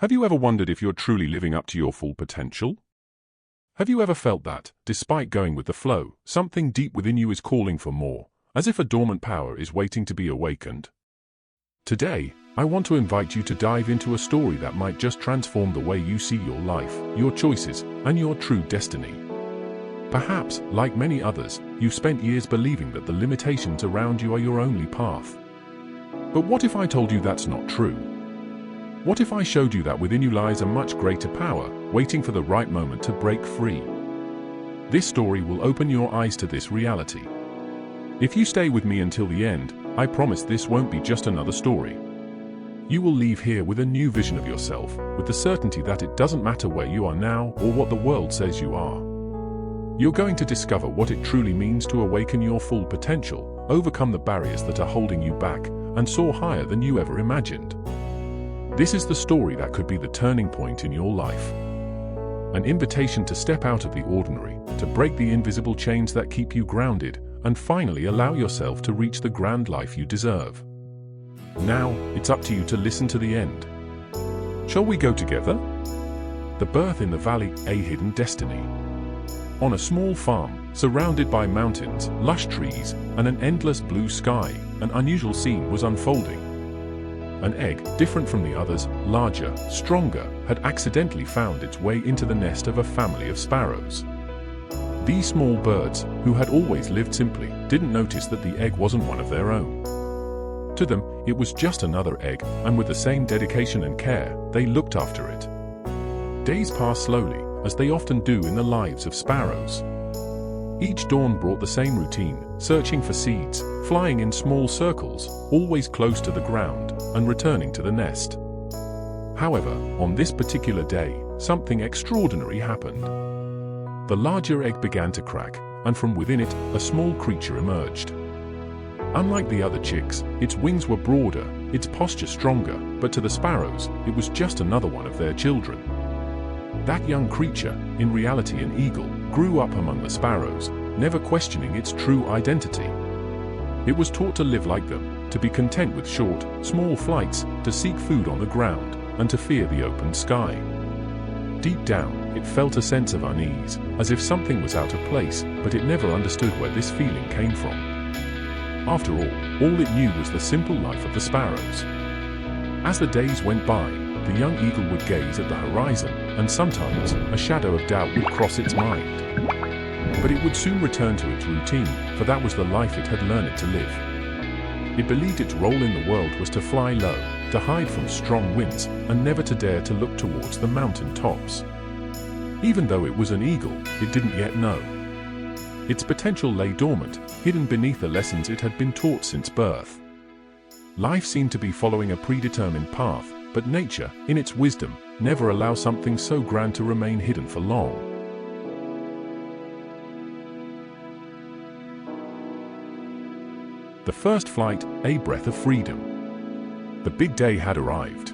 Have you ever wondered if you're truly living up to your full potential? Have you ever felt that, despite going with the flow, something deep within you is calling for more, as if a dormant power is waiting to be awakened? Today, I want to invite you to dive into a story that might just transform the way you see your life, your choices, and your true destiny. Perhaps, like many others, you've spent years believing that the limitations around you are your only path. But what if I told you that's not true? What if I showed you that within you lies a much greater power, waiting for the right moment to break free? This story will open your eyes to this reality. If you stay with me until the end, I promise this won't be just another story. You will leave here with a new vision of yourself, with the certainty that it doesn't matter where you are now or what the world says you are. You're going to discover what it truly means to awaken your full potential, overcome the barriers that are holding you back, and soar higher than you ever imagined. This is the story that could be the turning point in your life. An invitation to step out of the ordinary, to break the invisible chains that keep you grounded, and finally allow yourself to reach the grand life you deserve. Now, it's up to you to listen to the end. Shall we go together? The Birth in the Valley, a Hidden Destiny. On a small farm, surrounded by mountains, lush trees, and an endless blue sky, an unusual scene was unfolding. An egg, different from the others, larger, stronger, had accidentally found its way into the nest of a family of sparrows. These small birds, who had always lived simply, didn't notice that the egg wasn't one of their own. To them, it was just another egg, and with the same dedication and care, they looked after it. Days passed slowly, as they often do in the lives of sparrows. Each dawn brought the same routine, searching for seeds, flying in small circles, always close to the ground, and returning to the nest. However, on this particular day, something extraordinary happened. The larger egg began to crack, and from within it, a small creature emerged. Unlike the other chicks, its wings were broader, its posture stronger, but to the sparrows, it was just another one of their children. That young creature, in reality an eagle, grew up among the sparrows, never questioning its true identity. It was taught to live like them, to be content with short, small flights, to seek food on the ground, and to fear the open sky. Deep down, it felt a sense of unease, as if something was out of place, but it never understood where this feeling came from. After all it knew was the simple life of the sparrows. As the days went by, the young eagle would gaze at the horizon, and sometimes a shadow of doubt would cross its mind. But it would soon return to its routine, for that was the life it had learned to live. It believed its role in the world was to fly low, to hide from strong winds, and never to dare to look towards the mountain tops. Even though it was an eagle, it didn't yet know. Its potential lay dormant, hidden beneath the lessons it had been taught since birth. Life seemed to be following a predetermined path, but nature, in its wisdom, never allows something so grand to remain hidden for long. The first flight, a breath of freedom. The big day had arrived.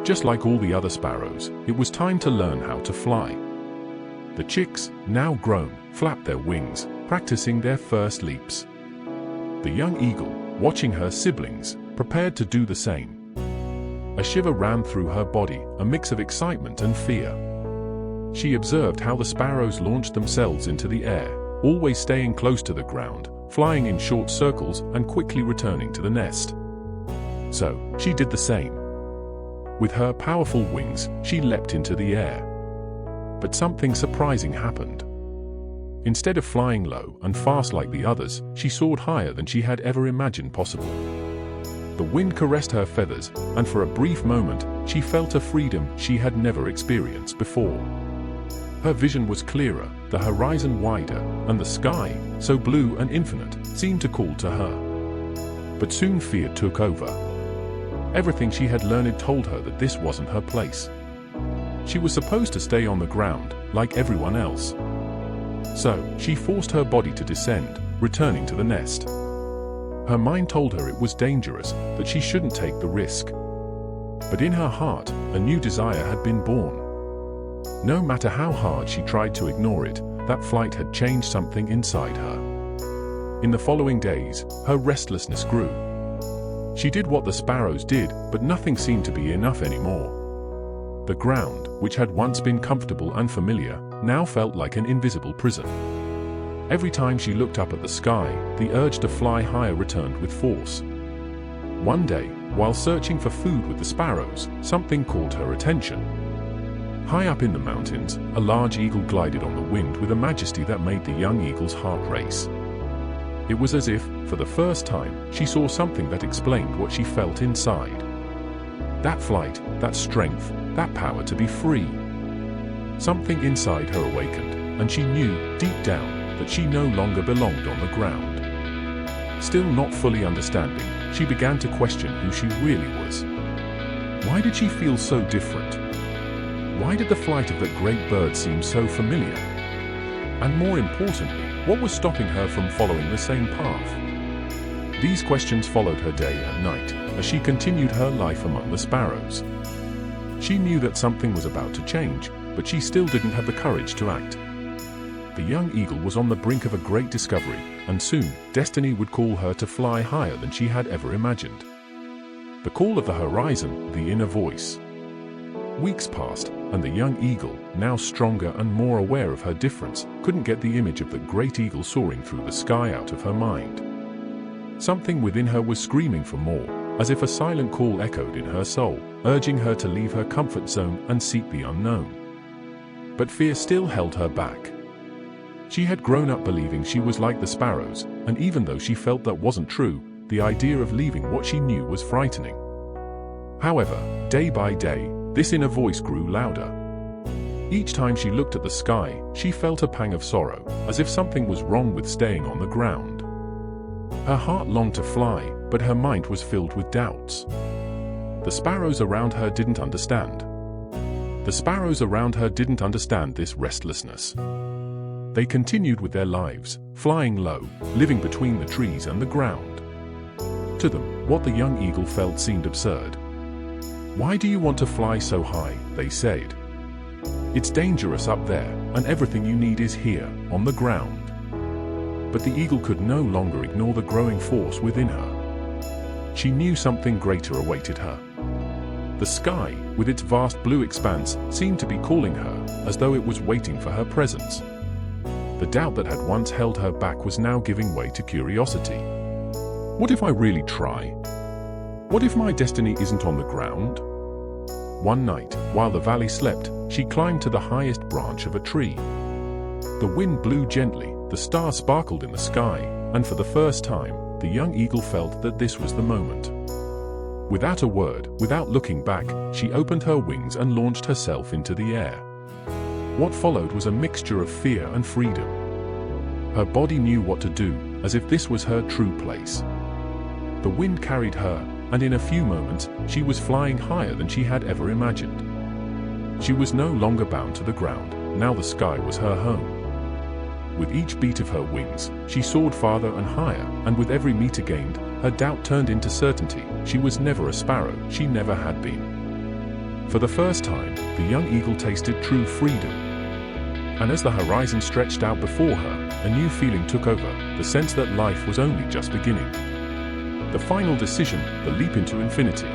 Just like all the other sparrows, it was time to learn how to fly. The chicks, now grown, flapped their wings, practicing their first leaps. The young eagle, watching her siblings, prepared to do the same. A shiver ran through her body, a mix of excitement and fear. She observed how the sparrows launched themselves into the air, always staying close to the ground, flying in short circles and quickly returning to the nest. So, she did the same. With her powerful wings, she leapt into the air. But something surprising happened. Instead of flying low and fast like the others, she soared higher than she had ever imagined possible. The wind caressed her feathers, and for a brief moment, she felt a freedom she had never experienced before. Her vision was clearer, the horizon wider, and the sky, so blue and infinite, seemed to call to her. But soon fear took over. Everything she had learned told her that this wasn't her place. She was supposed to stay on the ground, like everyone else. So, she forced her body to descend, returning to the nest. Her mind told her it was dangerous, that she shouldn't take the risk. But in her heart, a new desire had been born. No matter how hard she tried to ignore it, that flight had changed something inside her. In the following days, her restlessness grew. She did what the sparrows did, but nothing seemed to be enough anymore. The ground, which had once been comfortable and familiar, now felt like an invisible prison. Every time she looked up at the sky, the urge to fly higher returned with force. One day, while searching for food with the sparrows, something caught her attention. High up in the mountains, a large eagle glided on the wind with a majesty that made the young eagle's heart race. It was as if, for the first time, she saw something that explained what she felt inside. That flight, that strength, that power to be free. Something inside her awakened, and she knew, deep down, that she no longer belonged on the ground. Still not fully understanding, she began to question who she really was. Why did she feel so different? Why did the flight of that great bird seem so familiar? And more importantly, what was stopping her from following the same path? These questions followed her day and night, as she continued her life among the sparrows. She knew that something was about to change, but she still didn't have the courage to act. The young eagle was on the brink of a great discovery, and soon, destiny would call her to fly higher than she had ever imagined. The call of the horizon, the inner voice. Weeks passed, and the young eagle, now stronger and more aware of her difference, couldn't get the image of the great eagle soaring through the sky out of her mind. Something within her was screaming for more, as if a silent call echoed in her soul, urging her to leave her comfort zone and seek the unknown. But fear still held her back. She had grown up believing she was like the sparrows, and even though she felt that wasn't true, the idea of leaving what she knew was frightening. However, day by day, this inner voice grew louder. Each time she looked at the sky, she felt a pang of sorrow, as if something was wrong with staying on the ground. Her heart longed to fly, but her mind was filled with doubts. The sparrows around her didn't understand. The sparrows around her didn't understand this restlessness. They continued with their lives, flying low, living between the trees and the ground. To them, what the young eagle felt seemed absurd. "Why do you want to fly so high?" they said. "It's dangerous up there, and everything you need is here, on the ground." But the eagle could no longer ignore the growing force within her. She knew something greater awaited her. The sky, with its vast blue expanse, seemed to be calling her, as though it was waiting for her presence. The doubt that had once held her back was now giving way to curiosity. What if I really try? What if my destiny isn't on the ground? One night, while the valley slept, she climbed to the highest branch of a tree. The wind blew gently, the stars sparkled in the sky, and for the first time, the young eagle felt that this was the moment. Without a word, without looking back, she opened her wings and launched herself into the air. What followed was a mixture of fear and freedom. Her body knew what to do, as if this was her true place. The wind carried her, and in a few moments, she was flying higher than she had ever imagined. She was no longer bound to the ground, now the sky was her home. With each beat of her wings, she soared farther and higher, and with every meter gained, her doubt turned into certainty. She was never a sparrow, she never had been. For the first time, the young eagle tasted true freedom. And as the horizon stretched out before her, a new feeling took over, the sense that life was only just beginning. The final decision, the leap into infinity.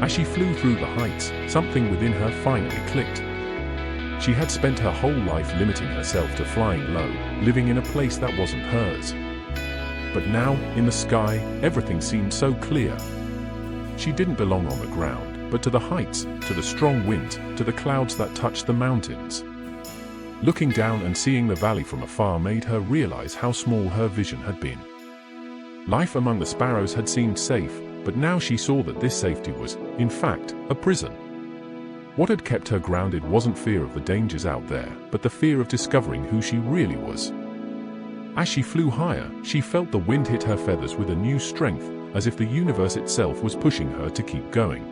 As she flew through the heights, something within her finally clicked. She had spent her whole life limiting herself to flying low, living in a place that wasn't hers. But now, in the sky, everything seemed so clear. She didn't belong on the ground, but to the heights, to the strong winds, to the clouds that touched the mountains. Looking down and seeing the valley from afar made her realize how small her vision had been. Life among the sparrows had seemed safe, but now she saw that this safety was, in fact, a prison. What had kept her grounded wasn't fear of the dangers out there, but the fear of discovering who she really was. As she flew higher, she felt the wind hit her feathers with a new strength, as if the universe itself was pushing her to keep going.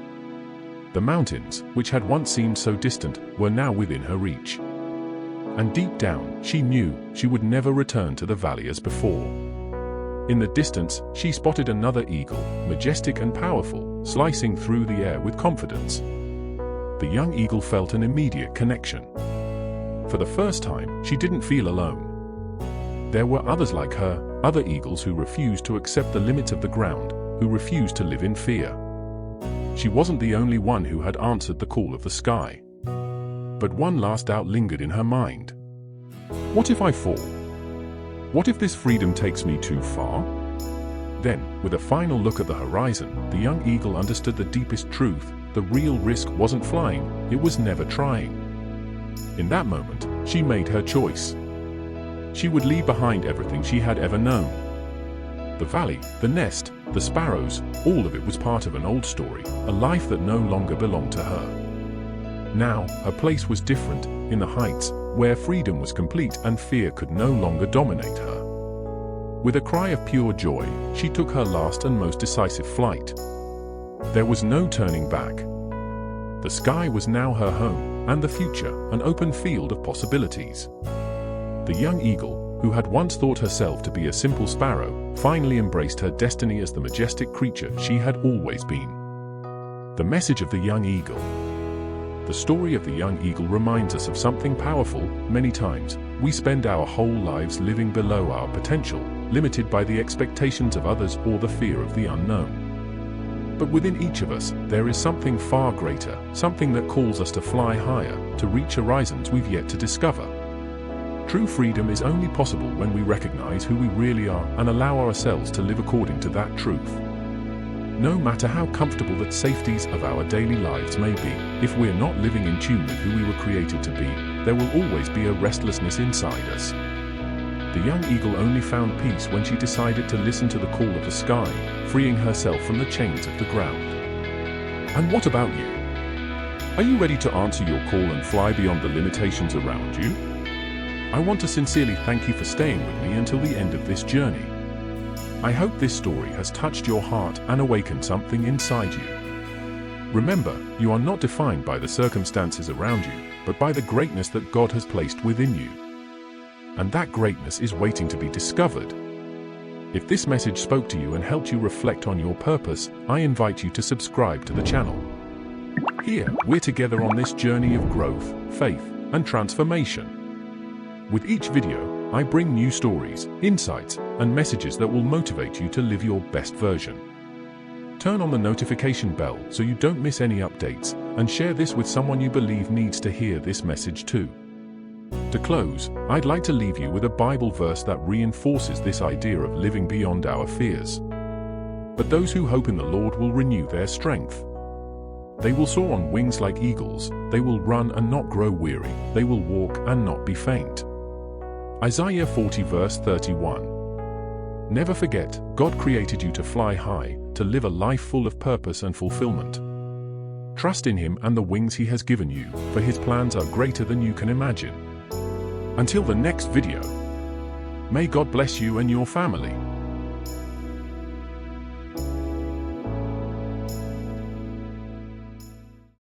The mountains, which had once seemed so distant, were now within her reach. And deep down, she knew she would never return to the valley as before. In the distance, she spotted another eagle, majestic and powerful, slicing through the air with confidence. The young eagle felt an immediate connection. For the first time, she didn't feel alone. There were others like her, other eagles who refused to accept the limits of the ground, who refused to live in fear. she wasn't the only one who had answered the call of the sky. But one last doubt lingered in her mind. What if I fall? What if this freedom takes me too far? Then, with a final look at the horizon, the young eagle understood the deepest truth. The real risk wasn't flying, it was never trying. In that moment, she made her choice. She would leave behind everything she had ever known. The valley, the nest, the sparrows, all of it was part of an old story, a life that no longer belonged to her. Now, her place was different, in the heights, where freedom was complete and fear could no longer dominate her. With a cry of pure joy, she took her last and most decisive flight. There was no turning back. The sky was now her home, and the future, an open field of possibilities. The young eagle, who had once thought herself to be a simple sparrow, finally embraced her destiny as the majestic creature she had always been. The message of the young eagle. The story of the young eagle reminds us of something powerful. Many times, we spend our whole lives living below our potential, limited by the expectations of others or the fear of the unknown. But within each of us, there is something far greater, something that calls us to fly higher, to reach horizons we've yet to discover. True freedom is only possible when we recognize who we really are and allow ourselves to live according to that truth. No matter how comfortable the safeties of our daily lives may be, if we're not living in tune with who we were created to be, there will always be a restlessness inside us. The young eagle only found peace when she decided to listen to the call of the sky, freeing herself from the chains of the ground. And what about you? Are you ready to answer your call and fly beyond the limitations around you? I want to sincerely thank you for staying with me until the end of this journey. I hope this story has touched your heart and awakened something inside you. Remember, you are not defined by the circumstances around you, but by the greatness that God has placed within you. And that greatness is waiting to be discovered. If this message spoke to you and helped you reflect on your purpose, I invite you to subscribe to the channel. Here, we're together on this journey of growth, faith, and transformation. With each video, I bring new stories, insights, and messages that will motivate you to live your best version. Turn on the notification bell so you don't miss any updates, and share this with someone you believe needs to hear this message too. To close, I'd like to leave you with a Bible verse that reinforces this idea of living beyond our fears. But those who hope in the Lord will renew their strength. They will soar on wings like eagles, they will run and not grow weary, they will walk and not be faint. Isaiah 40 verse 31. Never forget, God created you to fly high, to live a life full of purpose and fulfillment. Trust in Him and the wings He has given you, for His plans are greater than you can imagine. Until the next video, may God bless you and your family.